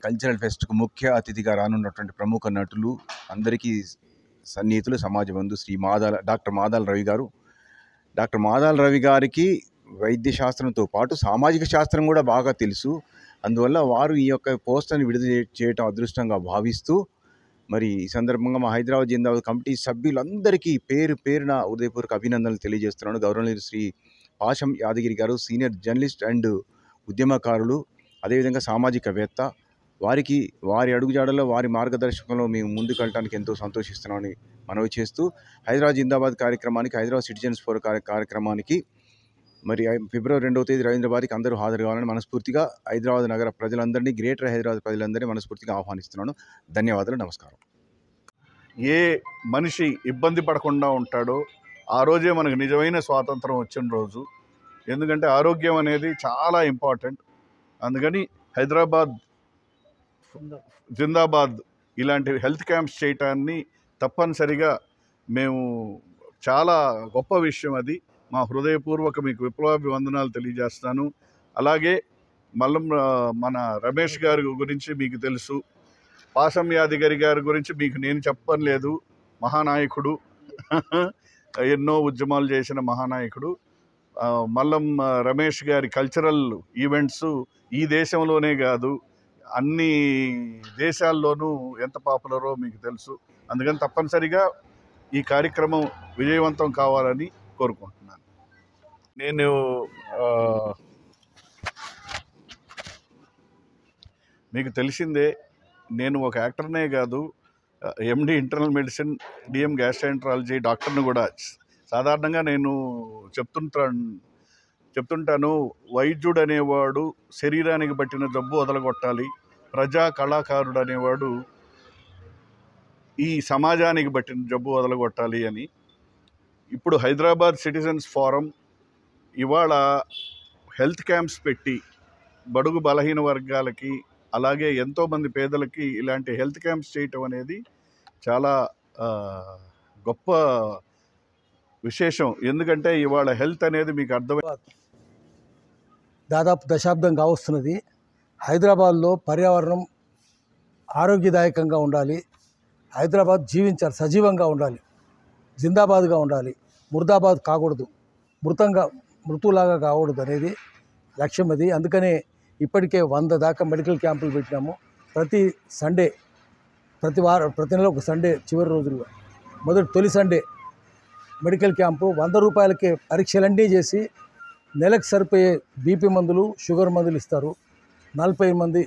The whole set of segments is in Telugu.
కల్చరల్ ఫెస్ట్కు ముఖ్య అతిథిగా రానున్నటువంటి ప్రముఖ నటులు అందరికీ సన్నిహితులు, సమాజ బంధు శ్రీ డాక్టర్ మాదాల రవి గారు. డాక్టర్ మాదాల రవి గారికి వైద్య శాస్త్రంతో పాటు సామాజిక శాస్త్రం కూడా బాగా తెలుసు. అందువల్ల వారు ఈ యొక్క పోస్టర్ని విడుదల చేయటం అదృష్టంగా భావిస్తూ, మరి ఈ సందర్భంగా మా హైదరాబాద్ జిందాబాద్ కమిటీ సభ్యులందరికీ పేరు పేరున హృదయపూర్వక అభినందనలు తెలియజేస్తున్నాను. గౌరవనీయులు శ్రీ పాశం యాదగిరి గారు సీనియర్ జర్నలిస్ట్ అండ్ ఉద్యమకారులు, అదేవిధంగా సామాజికవేత్త. వారికి వారి అడుగుజాడల్లో వారి మార్గదర్శకంలో మేము ముందుకు వెళ్ళడానికి ఎంతో సంతోషిస్తున్నామని మనవి చేస్తూ, హైదరాబాద్ జిందాబాద్ కార్యక్రమానికి, హైదరాబాద్ సిటిజన్స్ ఫోరం కార్యక్రమానికి మరి ఫిబ్రవరి 2వ తేదీ రవీంద్రబాద్కి అందరూ హాజరు కావాలని మనస్ఫూర్తిగా హైదరాబాద్ నగర ప్రజలందరినీ, గ్రేటర్ హైదరాబాద్ ప్రజలందరినీ మనస్ఫూర్తిగా ఆహ్వానిస్తున్నాను. ధన్యవాదాలు, నమస్కారం. ఏ మనిషి ఇబ్బంది పడకుండా ఉంటాడో ఆ రోజే మనకు నిజమైన స్వాతంత్రం వచ్చిన రోజు. ఎందుకంటే ఆరోగ్యం అనేది చాలా ఇంపార్టెంట్. అందుకని హైదరాబాద్ జిందాబాద్ ఇలాంటి హెల్త్ క్యాంప్స్ చేయటాన్ని తప్పనిసరిగా మేము చాలా గొప్ప విషయం. అది మా హృదయపూర్వక మీకు విప్లవాభివందనాలు తెలియజేస్తాను. అలాగే మన రమేష్ గారి గురించి మీకు తెలుసు, పాశం యాదగిరి గారి గురించి మీకు నేను చెప్పలేదు. మహానాయకుడు, ఎన్నో ఉద్యమాలు చేసిన మహానాయకుడు. మల్లం రమేష్ గారి కల్చరల్ ఈవెంట్స్ ఈ దేశంలోనే కాదు అన్ని దేశాల్లోనూ ఎంత పాపులరో మీకు తెలుసు. అందుకని తప్పనిసరిగా ఈ కార్యక్రమం విజయవంతం కావాలని కోరుకుంటున్నాను. నేను మీకు తెలిసిందే, నేను ఒక యాక్టర్నే కాదు, ఎండి ఇంటర్నల్ మెడిసిన్, డిఎం గ్యాస్ట్రాంట్రాలజీ డాక్టర్ని కూడా. సాధారణంగా నేను చెప్తుంటాను, వైద్యుడు అనేవాడు శరీరానికి పట్టిన జబ్బు వదలగొట్టాలి, ప్రజా కళాకారుడు అనేవాడు ఈ సమాజానికి పట్టిన జబ్బు వదలగొట్టాలి అని. ఇప్పుడు హైదరాబాద్ సిటిజన్స్ ఫోరం ఇవాళ హెల్త్ క్యాంప్స్ పెట్టి బడుగు బలహీన వర్గాలకి, అలాగే ఎంతోమంది పేదలకి ఇలాంటి హెల్త్ క్యాంప్స్ చేయటం అనేది చాలా గొప్ప విశేషం. ఎందుకంటే ఇవాళ హెల్త్ అనేది మీకు అర్థమై దాదాపు దశాబ్దం కావస్తున్నది. హైదరాబాద్లో పర్యావరణం ఆరోగ్యదాయకంగా ఉండాలి, హైదరాబాద్ జీవించాలి, సజీవంగా ఉండాలి, జిందాబాద్గా ఉండాలి, ముర్దాబాద్ కాకూడదు, మృతులాగా కాకూడదు అనేది లక్ష్యం. అది అందుకనే ఇప్పటికే 100 దాకా మెడికల్ క్యాంపులు పెట్టినాము. ప్రతి నెల ఒక సండే చివరి రోజుల్లో తొలి సండే మెడికల్ క్యాంపు. 100 రూపాయలకే పరీక్షలన్నీ చేసి నెలకు సరిపోయే బీపీ మందులు, షుగర్ మందులు ఇస్తారు. 40 మంది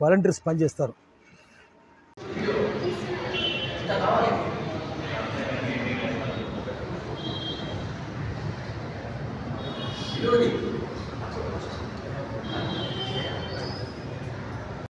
వాలంటీర్స్ పనిచేస్తారు.